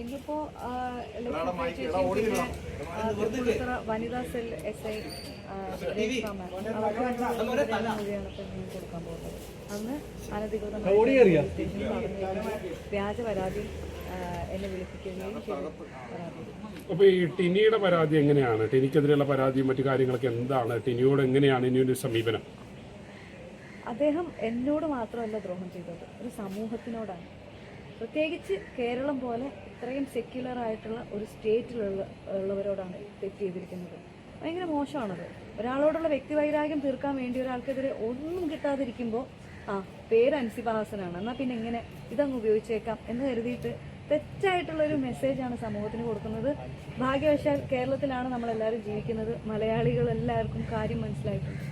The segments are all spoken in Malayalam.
ഇന്നിപ്പോ വനിതാ സെൽ SI കൊടുക്കാൻ പോകുന്നത്. അന്ന് അനധികൃതമായി വ്യാജ പരാതി എന്നെ വിളിപ്പിക്കുകയും പരാതി. അപ്പൊ ഈ ടിനിയുടെ പരാതി എങ്ങനെയാണ്? ടിനിക്കെതിരെയുള്ള പരാതിയും മറ്റു കാര്യങ്ങളൊക്കെ എന്താണ്? ടിനിയോട് എങ്ങനെയാണ് ഇനിയൊരു സമീപനം? അദ്ദേഹം എന്നോട് മാത്രമല്ല ദ്രോഹം ചെയ്തത്, ഒരു സമൂഹത്തിനോടാണ്. പ്രത്യേകിച്ച് കേരളം പോലെ ഇത്രയും സെക്യുലർ ആയിട്ടുള്ള ഒരു സ്റ്റേറ്റിലുള്ളവരോടാണ് തെറ്റ് ചെയ്തിരിക്കുന്നത്. ഭയങ്കര മോശമാണത്. ഒരാളോടുള്ള വ്യക്തിവൈരാഗ്യം തീർക്കാൻ വേണ്ടി ഒരാൾക്കെതിരെ ഒന്നും കിട്ടാതിരിക്കുമ്പോൾ പേര് അൻസിബ ഹാസനാണ്, എന്നാൽ പിന്നെ എങ്ങനെ ഇതങ്ങ് ഉപയോഗിച്ചേക്കാം എന്ന് കരുതിയിട്ട് തെറ്റായിട്ടുള്ളൊരു മെസ്സേജാണ് സമൂഹത്തിന് കൊടുക്കുന്നത്. ഭാഗ്യവശാൽ കേരളത്തിലാണ് നമ്മളെല്ലാവരും ജീവിക്കുന്നത്. മലയാളികൾ എല്ലാവർക്കും കാര്യം മനസ്സിലായിട്ടുണ്ട്.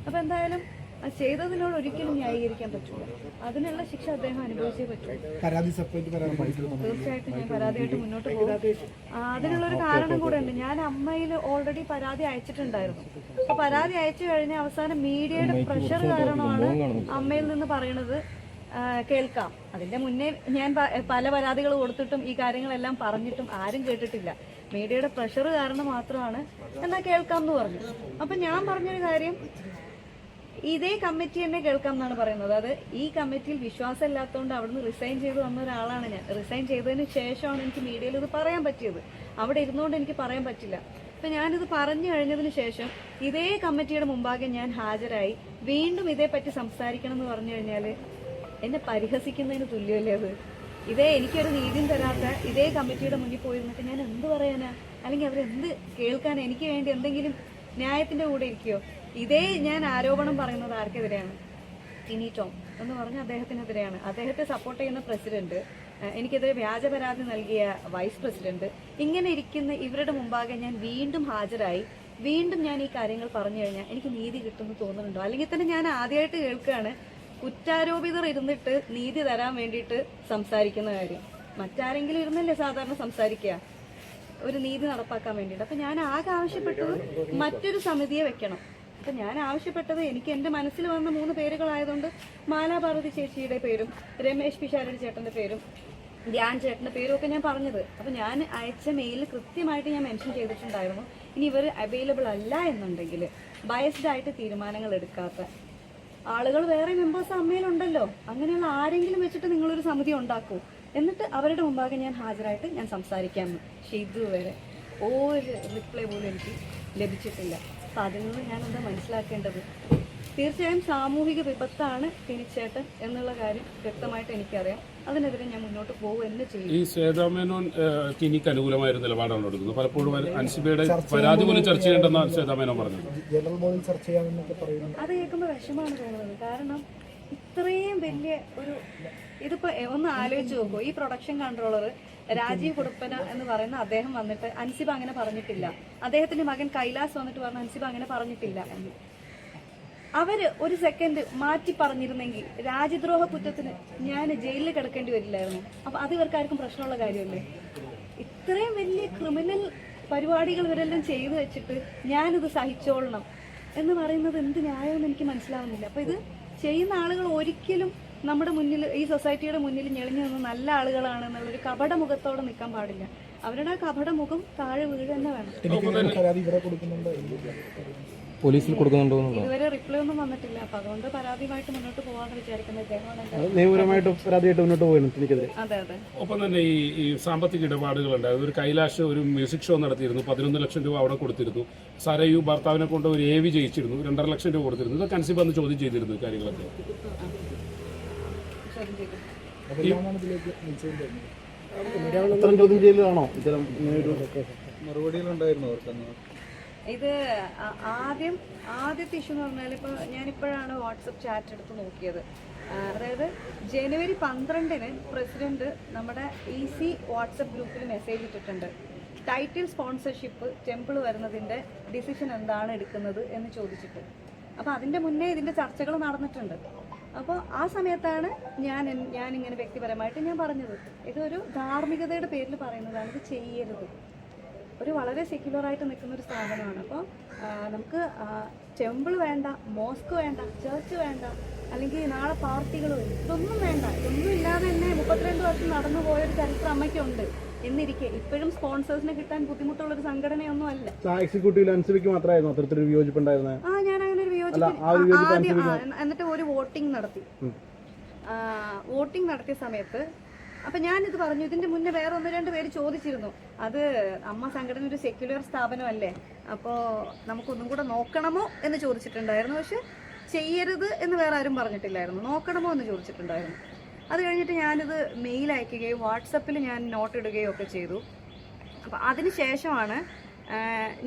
അപ്പോൾ എന്തായാലും ചെയ്തതിനോട് ഒരിക്കലും ന്യായീകരിക്കാൻ പറ്റില്ല. അതിനുള്ള ശിക്ഷ അദ്ദേഹം അനുഭവിച്ചേ പറ്റൂ. തീർച്ചയായിട്ടും ഞാൻ പരാതിയായിട്ട് മുന്നോട്ട് പോകും. അതിനുള്ളൊരു കാരണം കൂടെ ഉണ്ട്. ഞാൻ അമ്മയിൽ ഓൾറെഡി പരാതി അയച്ചിട്ടുണ്ടായിരുന്നു. അപ്പൊ പരാതി അയച്ചു കഴിഞ്ഞ അവസാനം മീഡിയയുടെ പ്രഷർ കാരണമാണ് അമ്മയിൽ നിന്ന് പറയണത് കേൾക്കാം. അതിന്റെ മുന്നേ ഞാൻ പല പരാതികൾ കൊടുത്തിട്ടും ഈ കാര്യങ്ങളെല്ലാം പറഞ്ഞിട്ടും ആരും കേട്ടിട്ടില്ല. മീഡിയയുടെ പ്രഷർ കാരണം മാത്രമാണ് എന്നാ കേൾക്കാം എന്ന് പറഞ്ഞു. അപ്പൊ ഞാൻ പറഞ്ഞൊരു കാര്യം, ഇതേ കമ്മിറ്റി തന്നെ കേൾക്കാം എന്നാണ് പറയുന്നത്. അത് ഈ കമ്മിറ്റിയിൽ വിശ്വാസം ഇല്ലാത്തതുകൊണ്ട് അവിടുന്ന് റിസൈൻ ചെയ്ത് വന്ന ഒരാളാണ് ഞാൻ. റിസൈൻ ചെയ്തതിന് ശേഷമാണ് എനിക്ക് മീഡിയയിൽ ഇത് പറയാൻ പറ്റിയത്. അവിടെ ഇരുന്നുകൊണ്ട് എനിക്ക് പറയാൻ പറ്റില്ല. അപ്പം ഞാനിത് പറഞ്ഞു കഴിഞ്ഞതിന് ശേഷം ഇതേ കമ്മിറ്റിയുടെ മുമ്പാകെ ഞാൻ ഹാജരായി വീണ്ടും ഇതേപ്പറ്റി സംസാരിക്കണം എന്ന് പറഞ്ഞു കഴിഞ്ഞാൽ എന്നെ പരിഹസിക്കുന്നതിന് തുല്യമല്ലേ അത്? എനിക്കൊരു നീതിയും തരാത്ത ഇതേ കമ്മിറ്റിയുടെ മുന്നിൽ പോയിരുന്നിട്ട് ഞാൻ എന്ത് പറയാനാ? അല്ലെങ്കിൽ അവരെന്ത് കേൾക്കാനാ? എനിക്ക് വേണ്ടി എന്തെങ്കിലും ന്യായത്തിന്റെ കൂടെ ഇരിക്കുകയോ? ഞാൻ ആരോപണം പറയുന്നത് ആർക്കെതിരെയാണ്? ടിനി ടോം എന്ന് പറഞ്ഞ അദ്ദേഹത്തിനെതിരെയാണ്. അദ്ദേഹത്തെ സപ്പോർട്ട് ചെയ്യുന്ന പ്രസിഡന്റ്, എനിക്കെതിരെ വ്യാജ പരാതി നൽകിയ വൈസ് പ്രസിഡന്റ്, ഇങ്ങനെ ഇരിക്കുന്ന ഇവരുടെ മുമ്പാകെ ഞാൻ വീണ്ടും ഹാജരായി വീണ്ടും ഞാൻ ഈ കാര്യങ്ങൾ പറഞ്ഞു കഴിഞ്ഞാൽ എനിക്ക് നീതി കിട്ടുമെന്ന് തോന്നുന്നുണ്ടോ? അല്ലെങ്കിൽ തന്നെ ഞാൻ ആദ്യമായിട്ട് കേൾക്കുകയാണ് കുറ്റാരോപിതർ ഇരുന്നിട്ട് നീതി തരാൻ വേണ്ടിയിട്ട് സംസാരിക്കുന്ന കാര്യം. മറ്റാരെങ്കിലും ഇരുന്നല്ലേ സാധാരണ സംസാരിക്കുക ഒരു നീതി നടപ്പാക്കാൻ വേണ്ടിയിട്ട്. അപ്പം ഞാൻ ആകെ ആവശ്യപ്പെട്ടത് മറ്റൊരു സമിതിയെ വെക്കണം. അപ്പം ഞാൻ ആവശ്യപ്പെട്ടത് എനിക്ക് എൻ്റെ മനസ്സിൽ വന്ന 3 പേരുകളായതുകൊണ്ട് മാലാപാർവതി ചേച്ചിയുടെ പേരും രമേശ് പിഷാരടി ചേട്ടൻ്റെ പേരും ധ്യാൻ ചേട്ടൻ്റെ പേരും ഒക്കെ ഞാൻ പറഞ്ഞത്. അപ്പം ഞാൻ അയച്ച മെയിലിൽ കൃത്യമായിട്ട് ഞാൻ മെൻഷൻ ചെയ്തിട്ടുണ്ടായിരുന്നു, ഇനി ഇവർ അവൈലബിൾ അല്ല എന്നുണ്ടെങ്കിൽ ബയസ്ഡ് ആയിട്ട് തീരുമാനങ്ങൾ എടുക്കാത്ത ആളുകൾ വേറെ മെമ്പേഴ്സ് അമ്മയിലുണ്ടല്ലോ, അങ്ങനെയുള്ള ആരെങ്കിലും വെച്ചിട്ട് നിങ്ങളൊരു സമിതി ഉണ്ടാക്കൂ, എന്നിട്ട് അവരുടെ മുമ്പാകെ ഞാൻ ഹാജരായിട്ട് ഞാൻ സംസാരിക്കാമെന്ന്. പക്ഷേ ഇതുവരെ ഒരു റിപ്ലൈ പോലും എനിക്ക് ലഭിച്ചിട്ടില്ല. അപ്പം അതിൽ നിന്ന് ഞാൻ എന്താ മനസ്സിലാക്കേണ്ടത്? തീർച്ചയായും സാമൂഹിക വിപത്താണ് ടിനിച്ചേട്ടൻ എന്നുള്ള കാര്യം വ്യക്തമായിട്ട് എനിക്കറിയാം. അതിനെതിരെ ഞാൻ മുന്നോട്ട് പോകുക തന്നെ ചെയ്യും. ഈ ശ്വേതാമേനോൻ ടിനിക്ക് അനുകൂലമായ ഒരു നിലപാടാണ് എടുക്കുന്നത്. പലപ്പോഴും അൻസിബയുടെ പരാതി പോലും ചർച്ച ചെയ്യേണ്ടെന്നാണ് ശ്വേതാമേനോൻ പറഞ്ഞത്. അത് കേൾക്കുമ്പോൾ വിഷമാണ് തോന്നുന്നത്. കാരണം ഇത്രയും വലിയ ഇതിപ്പോ ഒന്ന് ആലോചിച്ച് നോക്കൂ. ഈ പ്രൊഡക്ഷൻ കൺട്രോളർ രാജീവ് കുടുപ്പന എന്ന് പറയുന്ന അദ്ദേഹം വന്നിട്ട് അൻസിബ അങ്ങനെ പറഞ്ഞിട്ടില്ല, അദ്ദേഹത്തിന്റെ മകൻ കൈലാസ് വന്നിട്ട് പറഞ്ഞ അൻസിബ അങ്ങനെ പറഞ്ഞിട്ടില്ല എന്ന് അവര് ഒരു സെക്കൻഡ് മാറ്റി പറഞ്ഞിരുന്നെങ്കിൽ രാജ്യദ്രോഹ കുറ്റത്തിന് ഞാൻ ജയിലിൽ കിടക്കേണ്ടി വരില്ലായിരുന്നു. അപ്പൊ അത് ഇവർക്കാർക്കും പ്രശ്നമുള്ള കാര്യമല്ലേ? ഇത്രയും വലിയ ക്രിമിനൽ പരിപാടികൾ ഇവരെല്ലാം ചെയ്തു വെച്ചിട്ട് ഞാനിത് സഹിച്ചോളണം എന്ന് പറയുന്നത് എന്ത് ന്യായമെന്ന് എനിക്ക് മനസ്സിലാവുന്നില്ല. അപ്പൊ ഇത് ചെയ്യുന്ന ആളുകൾ ഒരിക്കലും നമ്മുടെ മുന്നിൽ, ഈ സൊസൈറ്റിയുടെ മുന്നിൽ ഞെളിഞ്ഞു നിന്ന് നല്ല ആളുകളാണ് എന്നുള്ളൊരു കപട മുഖത്തോടെ നിൽക്കാൻ പാടില്ല. അവരുടെ ആ കപട മുഖം താഴെ വീഴുക തന്നെ വേണം. പോലീസിൽ കൊടുക്കുന്നുണ്ടോ? ഇതുവരെ റിപ്ലൈ ഒന്നും വന്നിട്ടില്ല. അപ്പൊ അതുകൊണ്ട് പരാതിയുമായിട്ട് മുന്നോട്ട് പോകാന്ന് വിചാരിക്കുന്നത്. നിയമപരമായിട്ട് പരാതിയായിട്ട് മുന്നോട്ട് പോകണം എനിക്കെതിരെ. അതെ അതെ. ഒപ്പം തന്നെ ഈ സാമ്പത്തിക ഇടപാടുകളുണ്ടായത്. ഒരു കൈലാഷ് ഒരു മ്യൂസിക് ഷോ നടത്തിയിരുന്നു, 11 ലക്ഷം രൂപ അവിടെ കൊടുത്തിരുന്നു. സരയു ഭർത്താവിനെ കൊണ്ട് ഒരു AV ജയിച്ചിരുന്നു, 2.5 ലക്ഷം രൂപ കൊടുത്തിരുന്നു. ഇതൊക്കെ അൻസിബ അന്ന് ചോദ്യം ചെയ്തിരുന്നു കാര്യങ്ങളൊക്കെ. ചോദ്യം ചെയ്യലാണോ ഇത്തരം മറുപടികളുണ്ടായിരുന്നു? ഇത് ആദ്യത്തെ ഇഷ്യൂ എന്ന് പറഞ്ഞാൽ ഇപ്പോൾ ഞാനിപ്പോഴാണ് വാട്സപ്പ് ചാറ്റ് എടുത്ത് നോക്കിയത്. അതായത് ജനുവരി 12-ന് പ്രസിഡന്റ് നമ്മുടെ EC വാട്സപ്പ് ഗ്രൂപ്പിൽ മെസ്സേജ് ഇട്ടിട്ടുണ്ട്. ടൈറ്റിൽ സ്പോൺസർഷിപ്പ് ടെമ്പിൾ വരുന്നതിൻ്റെ ഡിസിഷൻ എന്താണ് എടുക്കുന്നത് എന്ന് ചോദിച്ചിട്ട്. അപ്പോൾ അതിൻ്റെ മുന്നേ ഇതിൻ്റെ ചർച്ചകൾ നടന്നിട്ടുണ്ട്. അപ്പോൾ ആ സമയത്താണ് ഞാനിങ്ങനെ വ്യക്തിപരമായിട്ട് ഞാൻ പറഞ്ഞത്, ഇതൊരു ധാർമ്മികതയുടെ പേരിൽ പറയുന്നതാണ്, ഇത് ചെയ്യരുത്. ഒരു വളരെ സെക്യുലറായിട്ട് നിൽക്കുന്ന ഒരു സ്ഥാപനമാണ്. അപ്പോൾ നമുക്ക് ടെമ്പിൾ വേണ്ട, മോസ്ക് വേണ്ട, ചർച്ച് വേണ്ട, അല്ലെങ്കിൽ നാളെ പാർട്ടികൾ വരും, ഇതൊന്നും വേണ്ട. ഇതൊന്നും ഇല്ലാതെ തന്നെ 32 വർഷം നടന്നു പോയൊരു ചരിത്രം അമ്മയ്ക്കുണ്ട് എന്നിരിക്കെ ഇപ്പോഴും സ്പോൺസേഴ്സിനെ കിട്ടാൻ ബുദ്ധിമുട്ടുള്ള ഒരു സംഘടനയൊന്നും അല്ല. എക്സിക്യൂട്ടീവിൽ അൻസിബയ്ക്ക് മാത്രമായിരുന്നു അത്തരത്തിലൊരു വിയോജിപ്പുണ്ടായിരുന്നത്? ഞാൻ അങ്ങനെ ഒരു എന്നിട്ട് ഒരു വോട്ടിംഗ് നടത്തി. വോട്ടിംഗ് നടത്തിയ സമയത്ത് അപ്പൊ ഞാനിത് പറഞ്ഞു. ഇതിന്റെ മുന്നേ വേറെ 1-2 പേര് ചോദിച്ചിരുന്നു, അത് അമ്മ സംഘടന ഒരു സെക്യുലർ സ്ഥാപനമല്ലേ, അപ്പോൾ നമുക്കൊന്നും കൂടെ നോക്കണമോ എന്ന് ചോദിച്ചിട്ടുണ്ടായിരുന്നു. പക്ഷെ ചെയ്യരുത് എന്ന് വേറെ ആരും പറഞ്ഞിട്ടില്ലായിരുന്നു, നോക്കണമോ എന്ന് ചോദിച്ചിട്ടുണ്ടായിരുന്നു. അത് കഴിഞ്ഞിട്ട് ഞാനിത് മെയിൽ അയക്കുകയും വാട്സപ്പിൽ ഞാൻ നോട്ട് ഇടുകയും ഒക്കെ ചെയ്തു. അപ്പം അതിന് ശേഷമാണ്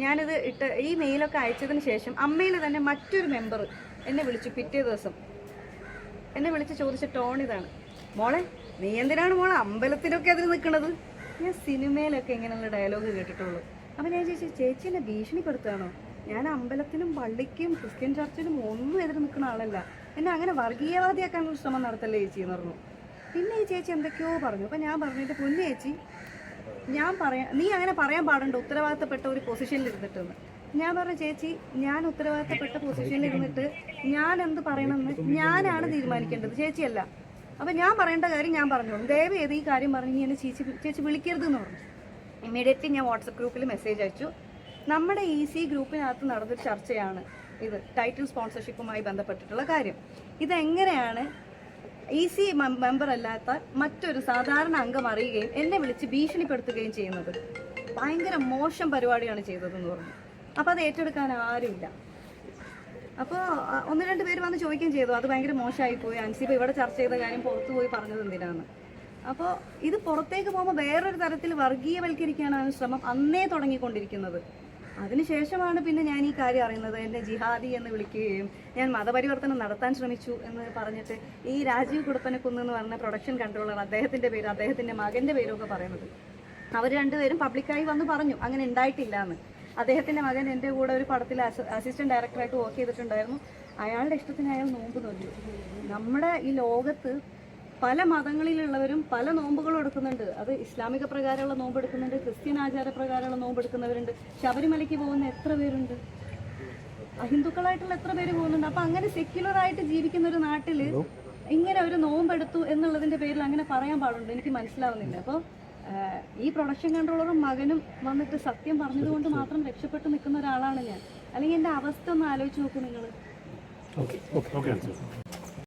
ഞാനിത് ഈ മെയിലൊക്കെ അയച്ചതിന് ശേഷം അമ്മയിൽ തന്നെ മറ്റൊരു മെമ്പർ എന്നെ വിളിച്ചു. പിറ്റേ ദിവസം എന്നെ വിളിച്ച് ചോദിച്ച ടോൺ ഇതാണ്: മോളെ, നീ എന്തിനാണ് മോളെ അമ്പലത്തിലൊക്കെ അതിൽ നിൽക്കുന്നത്? ഞാൻ സിനിമയിലൊക്കെ ഇങ്ങനെയുള്ള ഡയലോഗ് കേട്ടിട്ടുള്ളൂ. അപ്പം ഞാൻ ചേച്ചി എന്നെ ഭീഷണിപ്പെടുത്തുകയാണോ? ഞാൻ അമ്പലത്തിനും പള്ളിക്കും ക്രിസ്ത്യൻ ചർച്ചിനും ഒന്നും എതിര് നിൽക്കുന്ന ആളല്ല, എന്നെ അങ്ങനെ വർഗീയവാദിയാക്കാനുള്ള ശ്രമം നടത്തല്ലേ ചേച്ചി എന്ന് പറഞ്ഞു. പിന്നെ ഈ ചേച്ചി എന്തൊക്കെയോ പറഞ്ഞു. അപ്പം ഞാൻ പറഞ്ഞു, എൻ്റെ പൊന്നു ചേച്ചി, നീ അങ്ങനെ പറയാൻ പാടുണ്ടോ ഉത്തരവാദിത്തപ്പെട്ട ഒരു പൊസിഷനിൽ ഇരുന്നിട്ടെന്ന്. ഞാൻ പറഞ്ഞു, ചേച്ചി, ഞാൻ ഉത്തരവാദിത്തപ്പെട്ട പൊസിഷനിൽ ഇരുന്നിട്ട് ഞാൻ എന്ത് പറയണമെന്ന് ഞാനാണ് തീരുമാനിക്കേണ്ടത്, ചേച്ചിയല്ല. അപ്പം ഞാൻ പറയേണ്ട കാര്യം ഞാൻ പറഞ്ഞോളൂ, ദയവ് ചെയ്ത് ഈ കാര്യം പറഞ്ഞ് ഇനി എന്നെ ചേച്ചി വിളിക്കരുതെന്ന് പറഞ്ഞു. ഇമ്മീഡിയറ്റ്ലി ഞാൻ വാട്സപ്പ് ഗ്രൂപ്പിൽ മെസ്സേജ് അയച്ചു. നമ്മുടെ EC ഗ്രൂപ്പിനകത്ത് നടന്നൊരു ചർച്ചയാണ് ഇത്, ടൈറ്റിൽ സ്പോൺസർഷിപ്പുമായി ബന്ധപ്പെട്ടിട്ടുള്ള കാര്യം. ഇതെങ്ങനെയാണ് EC മെമ്പർ അല്ലാത്ത മറ്റൊരു സാധാരണ അംഗം അറിയുകയും എന്നെ വിളിച്ച് ഭീഷണിപ്പെടുത്തുകയും ചെയ്യുന്നത്? ഭയങ്കര മോശം പരിപാടിയാണ് ചെയ്തതെന്ന് പറഞ്ഞു. അപ്പോൾ അത് ഏറ്റെടുക്കാൻ ആരുമില്ല. അപ്പോൾ 1-2 പേര് വന്ന് ചോദിക്കുകയും ചെയ്തു, അത് ഭയങ്കര മോശമായിപ്പോയി, അൻസിബ ഇവിടെ ചർച്ച ചെയ്ത കാര്യം പുറത്തു പോയി പറഞ്ഞത് എന്തിനാണ്. അപ്പോൾ ഇത് പുറത്തേക്ക് പോകുമ്പോൾ വേറൊരു തരത്തിൽ വർഗീയവൽക്കരിക്കാനാണ് ശ്രമം അന്നേ തുടങ്ങിക്കൊണ്ടിരിക്കുന്നത്. അതിനുശേഷമാണ് പിന്നെ ഞാൻ ഈ കാര്യം അറിയുന്നത്. എന്നെ ജിഹാദി എന്ന് വിളിക്കുകയും ഞാൻ മതപരിവർത്തനം നടത്താൻ ശ്രമിച്ചു എന്ന് പറഞ്ഞിട്ട് ഈ രാജീവ് കുടപ്പനക്കുന്ന് എന്ന് പറഞ്ഞ പ്രൊഡക്ഷൻ കൺട്രോളർ, അദ്ദേഹത്തിൻ്റെ പേര്, അദ്ദേഹത്തിൻ്റെ മകൻ്റെ പേരും ഒക്കെ പറയുന്നത്. അവർ രണ്ടുപേരും പബ്ലിക്കായി വന്ന് പറഞ്ഞു അങ്ങനെ ഉണ്ടായിട്ടില്ല എന്ന്. അദ്ദേഹത്തിൻ്റെ മകൻ എൻ്റെ കൂടെ ഒരു പടത്തിൽ അസിസ്റ്റന്റ് ഡയറക്ടറായിട്ട് വർക്ക് ചെയ്തിട്ടുണ്ടായിരുന്നു. അയാളുടെ ഇഷ്ടത്തിന് അയാൾ നോമ്പ് നോക്കി. നമ്മുടെ ഈ ലോകത്ത് പല മതങ്ങളിലുള്ളവരും പല നോമ്പുകളും എടുക്കുന്നുണ്ട്. അത് ഇസ്ലാമിക പ്രകാരമുള്ള നോമ്പ് എടുക്കുന്നുണ്ട്, ക്രിസ്ത്യൻ ആചാരപ്രകാരമുള്ള നോമ്പ് എടുക്കുന്നവരുണ്ട്. ശബരിമലയ്ക്ക് പോകുന്ന എത്ര പേരുണ്ട്, അഹിന്ദുക്കളായിട്ടുള്ള എത്ര പേര് പോകുന്നുണ്ട്. അപ്പം അങ്ങനെ സെക്യുലറായിട്ട് ജീവിക്കുന്ന ഒരു നാട്ടിൽ ഇങ്ങനെ ഒരു നോമ്പെടുത്തു എന്നുള്ളതിൻ്റെ പേരിൽ അങ്ങനെ പറയാൻ പാടുണ്ട്? എനിക്ക് മനസ്സിലാവുന്നില്ല. അപ്പോൾ ഈ പ്രൊഡക്ഷൻ കൺട്രോളറും മകനും വന്നിട്ട് സത്യം പറഞ്ഞതുകൊണ്ട് മാത്രം രക്ഷപ്പെട്ട് നിൽക്കുന്ന ഒരാളാണ് ഞാൻ. അല്ലെങ്കിൽ എൻ്റെ അവസ്ഥ ഒന്ന് ആലോചിച്ച് നോക്കൂ നിങ്ങൾ. ഓക്കെ